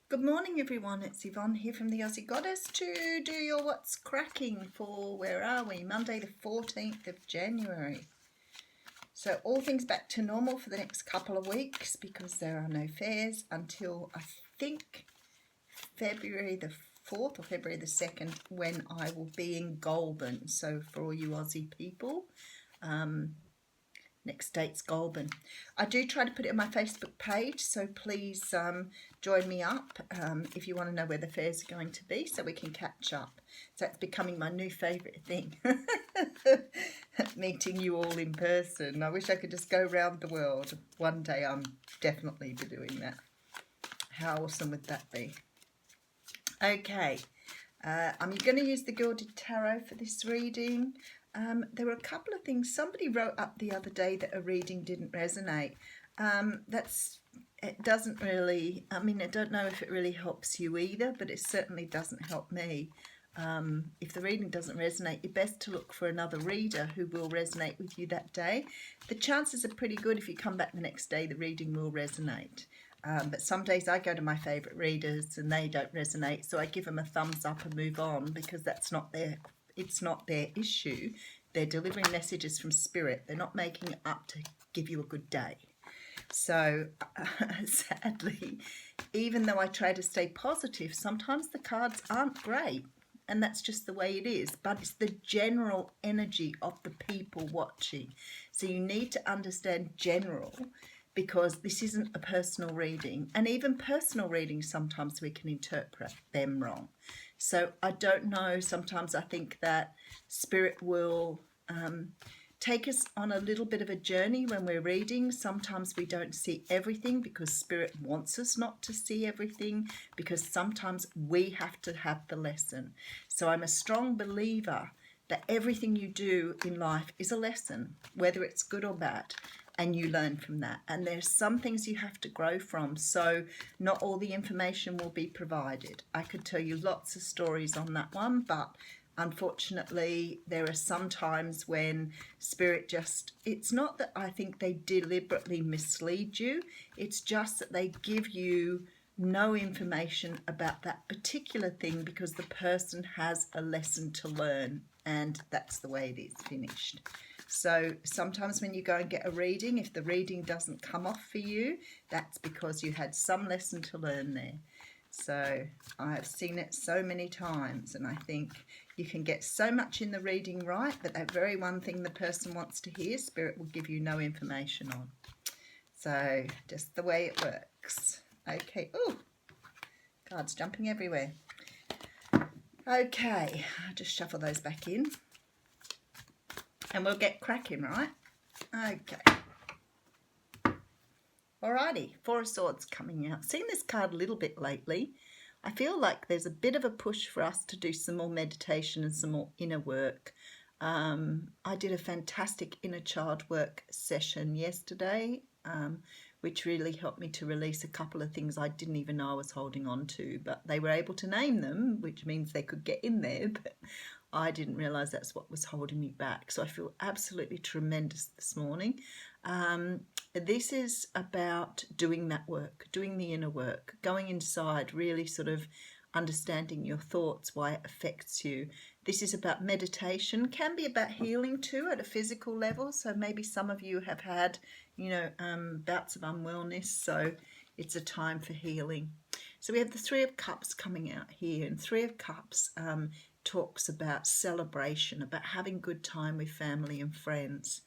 Good morning everyone, it's Yvonne here from the Aussie Goddess to do your What's Cracking for, where are we, Monday the 14th of January. So all things back to normal for the next couple of weeks because there are no fairs until I think February the 4th or February the 2nd when I will be in Goulburn. So for all you Aussie people, next date's Goulburn. I do try to put it on my Facebook page, so please join me up if you want to know where the fairs are going to be so we can catch up. So it's becoming my new favourite thing, meeting you all in person. I wish I could just go around the world. One day I'm definitely be doing that. How awesome would that be? Okay, I'm going to use the Gilded Tarot for this reading. There were a couple of things. Somebody wrote up the other day that a reading didn't resonate. It doesn't really, I don't know if it really helps you either, but it certainly doesn't help me. If the reading doesn't resonate, you're best to look for another reader who will resonate with you that day. The chances are pretty good if you come back the next day, the reading will resonate. But some days I go to my favourite readers and they don't resonate, so I give them a thumbs up and move on because it's not their issue. They're delivering messages from spirit. They're not making it up to give you a good day. So sadly, even though I try to stay positive, sometimes the cards aren't great. And that's just the way it is. But it's the general energy of the people watching. So you need to understand general, because this isn't a personal reading. And even personal readings, sometimes we can interpret them wrong. So I don't know, sometimes I think that Spirit will take us on a little bit of a journey when we're reading. Sometimes we don't see everything because Spirit wants us not to see everything, because sometimes we have to have the lesson. So I'm a strong believer that everything you do in life is a lesson, whether it's good or bad, and you learn from that. And there's some things you have to grow from, so not all the information will be provided. I could tell you lots of stories on that one, but unfortunately there are some times when Spirit just, it's not that I think they deliberately mislead you, it's just that they give you no information about that particular thing because the person has a lesson to learn, and that's the way it is finished. So sometimes when you go and get a reading, if the reading doesn't come off for you, that's because you had some lesson to learn there. So I've seen it so many times, and I think you can get so much in the reading right, but that very one thing the person wants to hear, Spirit will give you no information on. So just the way it works. Okay. Oh, cards jumping everywhere. Okay, I'll just shuffle those back in. And we'll get cracking, right? Okay. Alrighty, Four of Swords coming out. Seen this card a little bit lately. I feel like there's a bit of a push for us to do some more meditation and some more inner work. I did a fantastic inner child work session yesterday, which really helped me to release a couple of things I didn't even know I was holding on to, but they were able to name them, which means they could get in there, but I didn't realise that's what was holding me back. So I feel absolutely tremendous this morning. This is about doing that work, doing the inner work, going inside, really sort of understanding your thoughts, why it affects you. This is about meditation, can be about healing too at a physical level. So maybe some of you have had, bouts of unwellness, so it's a time for healing. So we have the Three of Cups coming out here, and Three of Cups talks about celebration, about having good time with family and friends.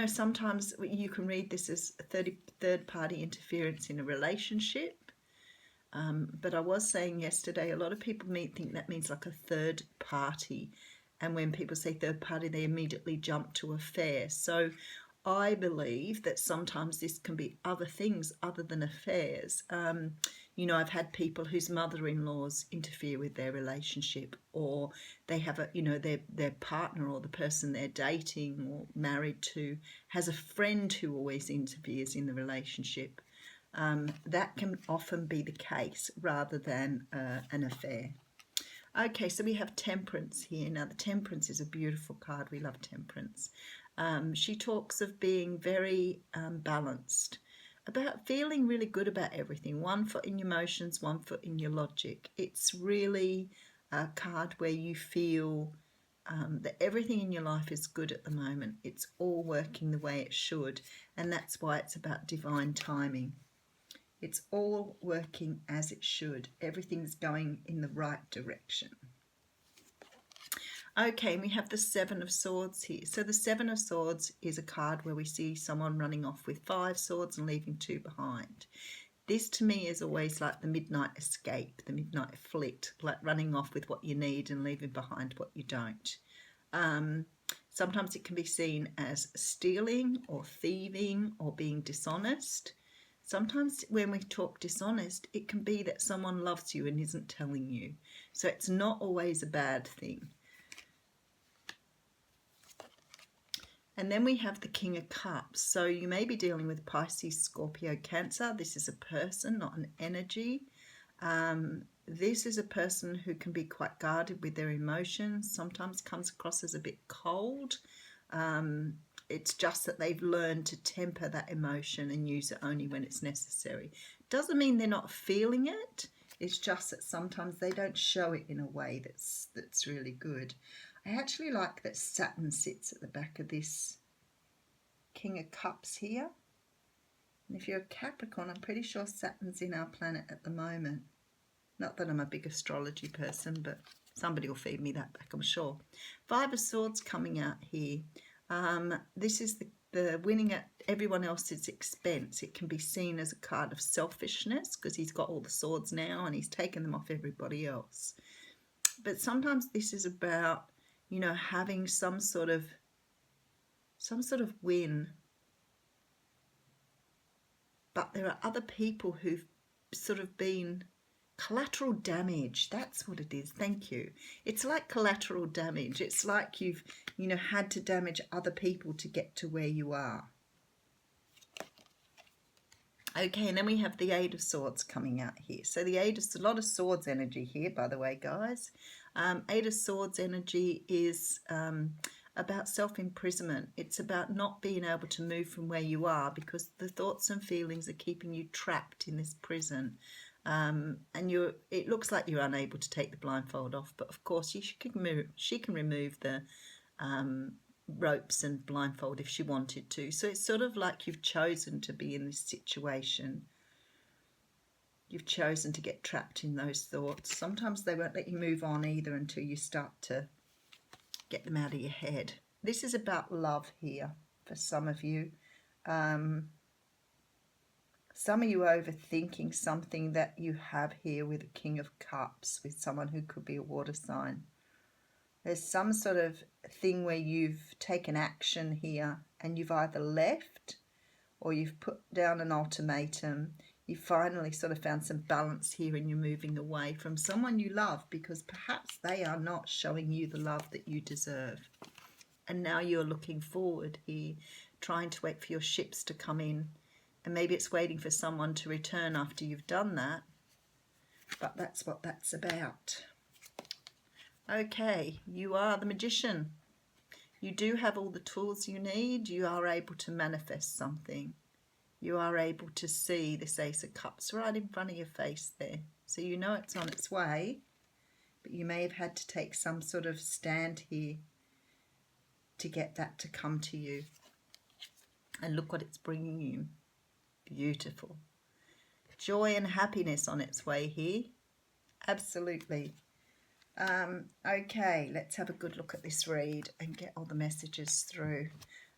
Sometimes you can read this as a third-party interference in a relationship. But I was saying yesterday, a lot of people think that means like a third party. And when people say third party, they immediately jump to affair. So I believe that sometimes this can be other things other than affairs. I've had people whose mother-in-laws interfere with their relationship, or they have their partner or the person they're dating or married to has a friend who always interferes in the relationship. That can often be the case rather than an affair. Okay, so we have Temperance here. Now, the Temperance is a beautiful card. We love Temperance. She talks of being very balanced. about feeling really good about everything. One foot in your emotions, one foot in your logic. It's really a card where you feel that everything in your life is good at the moment. It's all working the way it should, and that's why it's about divine timing. It's all working as it should. Everything's going in the right direction. Okay, and we have the Seven of Swords here. So the Seven of Swords is a card where we see someone running off with 5 swords and leaving 2 behind. This to me is always like the midnight escape, the midnight flit, like running off with what you need and leaving behind what you don't. Sometimes it can be seen as stealing or thieving or being dishonest. Sometimes when we talk dishonest, it can be that someone loves you and isn't telling you. So it's not always a bad thing. And then we have the King of Cups. So you may be dealing with Pisces, Scorpio, Cancer. This is a person, not an energy. This is a person who can be quite guarded with their emotions, sometimes comes across as a bit cold. It's just that they've learned to temper that emotion and use it only when it's necessary. Doesn't mean they're not feeling it. It's just that sometimes they don't show it in a way that's really good. I actually like that Saturn sits at the back of this King of Cups here. And if you're a Capricorn, I'm pretty sure Saturn's in our planet at the moment. Not that I'm a big astrology person, but somebody will feed me that back, I'm sure. 5 of Swords coming out here. This is the winning at everyone else's expense. It can be seen as a card of selfishness because he's got all the swords now and he's taken them off everybody else. But sometimes this is about, you know, having some sort of win. But there are other people who've sort of been collateral damage. That's what it is. Thank you. It's like collateral damage. It's like you've, you know, had to damage other people to get to where you are. Okay, and then we have the Eight of Swords coming out here. So the Eight is a lot of swords energy here, by the way, guys. Eight of Swords energy is about self-imprisonment. It's about not being able to move from where you are because the thoughts and feelings are keeping you trapped in this prison. And it looks like you're unable to take the blindfold off, but of course she can remove the ropes and blindfold if she wanted to. So it's sort of like you've chosen to be in this situation. You've chosen to get trapped in those thoughts. Sometimes they won't let you move on either until you start to get them out of your head. This is about love here for some of you. Some of you are overthinking something that you have here with a King of Cups, with someone who could be a water sign. There's some sort of thing where you've taken action here and you've either left or you've put down an ultimatum. You finally sort of found some balance here and you're moving away from someone you love because perhaps they are not showing you the love that you deserve. And now you're looking forward here, trying to wait for your ships to come in. And maybe it's waiting for someone to return after you've done that. But that's what that's about. Okay, you are the Magician. You do have all the tools you need. You are able to manifest something. You are able to see this Ace of Cups right in front of your face there. So you know it's on its way, but you may have had to take some sort of stand here to get that to come to you. And look what it's bringing you. Beautiful. Joy and happiness on its way here. Absolutely. Okay, let's have a good look at this read and get all the messages through.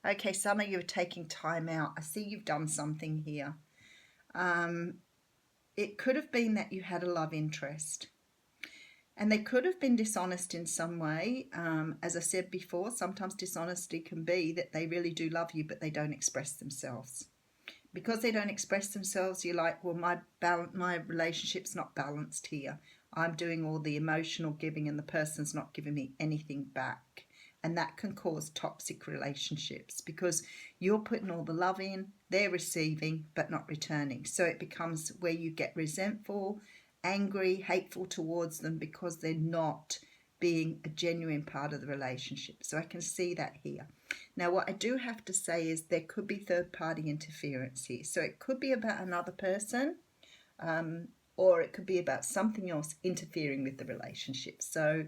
Okay, some of you are taking time out. I see you've done something here. It could have been that you had a love interest. And they could have been dishonest in some way. As I said before, sometimes dishonesty can be that they really do love you, but they don't express themselves. Because they don't express themselves, you're like, well, my relationship's not balanced here. I'm doing all the emotional giving and the person's not giving me anything back. And that can cause toxic relationships because you're putting all the love in, they're receiving, but not returning. So it becomes where you get resentful, angry, hateful towards them because they're not being a genuine part of the relationship. So I can see that here. Now, what I do have to say is there could be third-party interference here. So it could be about another person, or it could be about something else interfering with the relationship. So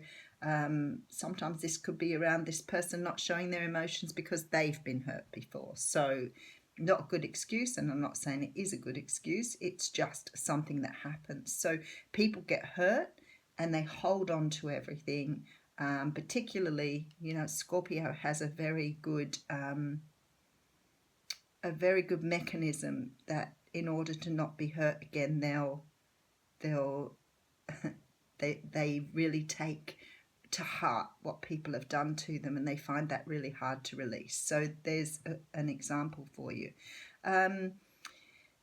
sometimes this could be around this person not showing their emotions because they've been hurt before. So not a good excuse, and I'm not saying it is a good excuse. It's just something that happens. So people get hurt and they hold on to everything. Particularly, you know, Scorpio has a very good mechanism that in order to not be hurt again, they really take to heart what people have done to them, and they find that really hard to release. So there's an example for you.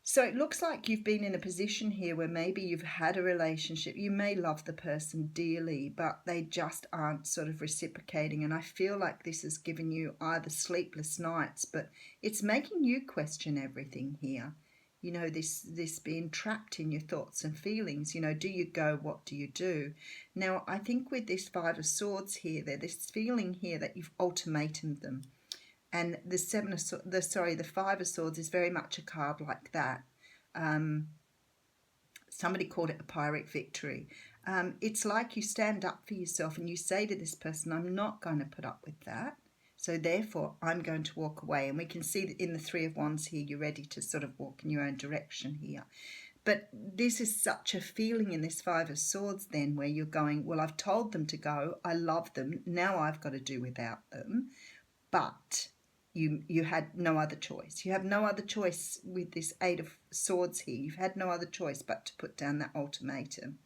So it looks like you've been in a position here where maybe you've had a relationship. You may love the person dearly, but they just aren't sort of reciprocating. And I feel like this has given you either sleepless nights, but it's making you question everything here. You know, this being trapped in your thoughts and feelings. You know, do you go? What do you do? Now, I think with this Five of Swords here, there's this feeling here that you've ultimatum them. And the Five of Swords is very much a card like that. Somebody called it a Pyrrhic victory. It's like you stand up for yourself and you say to this person, I'm not going to put up with that. So therefore, I'm going to walk away. And we can see that in the Three of Wands here, you're ready to sort of walk in your own direction here. But this is such a feeling in this Five of Swords then where you're going, well, I've told them to go. I love them. Now I've got to do without them. But you had no other choice. You have no other choice with this Eight of Swords here. You've had no other choice but to put down that ultimatum.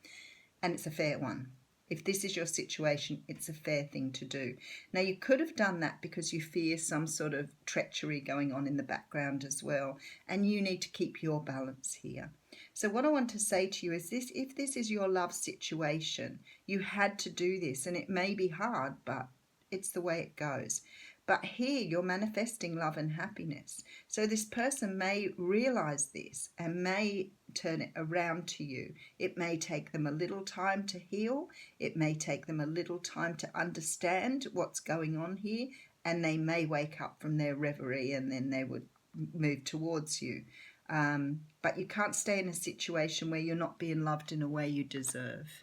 And it's a fair one. If this is your situation, it's a fair thing to do. Now, you could have done that because you fear some sort of treachery going on in the background as well. And you need to keep your balance here. So what I want to say to you is this: if this is your love situation, you had to do this. And it may be hard, but it's the way it goes. But here you're manifesting love and happiness. So this person may realize this and may turn it around to you. It may take them a little time to heal. It may take them a little time to understand what's going on here. And they may wake up from their reverie and then they would move towards you. But you can't stay in a situation where you're not being loved in a way you deserve.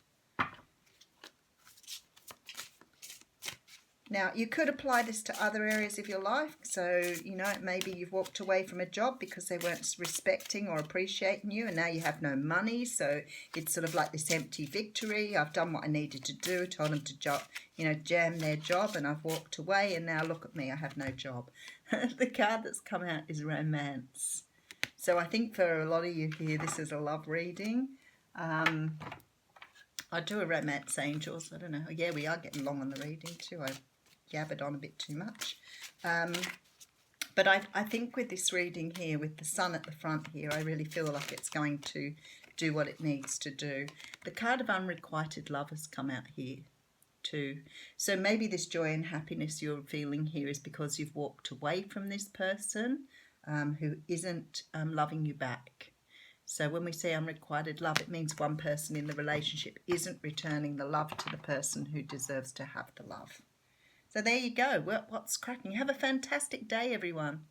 Now, you could apply this to other areas of your life. So, you know, maybe you've walked away from a job because they weren't respecting or appreciating you, and now you have no money. So it's sort of like this empty victory. I've done what I needed to do, told them to jam their job, and I've walked away, and now look at me, I have no job. The card that's come out is romance. So I think for a lot of you here, this is a love reading. I do a romance angels. I don't know. Yeah, we are getting long on the reading too. I gabbered on a bit too much. But I think with this reading here, with the sun at the front here, I really feel like it's going to do what it needs to do. The card of unrequited love has come out here too. So maybe this joy and happiness you're feeling here is because you've walked away from this person who isn't loving you back. So when we say unrequited love, it means one person in the relationship isn't returning the love to the person who deserves to have the love. So there you go. Well, what's cracking? Have a fantastic day, everyone.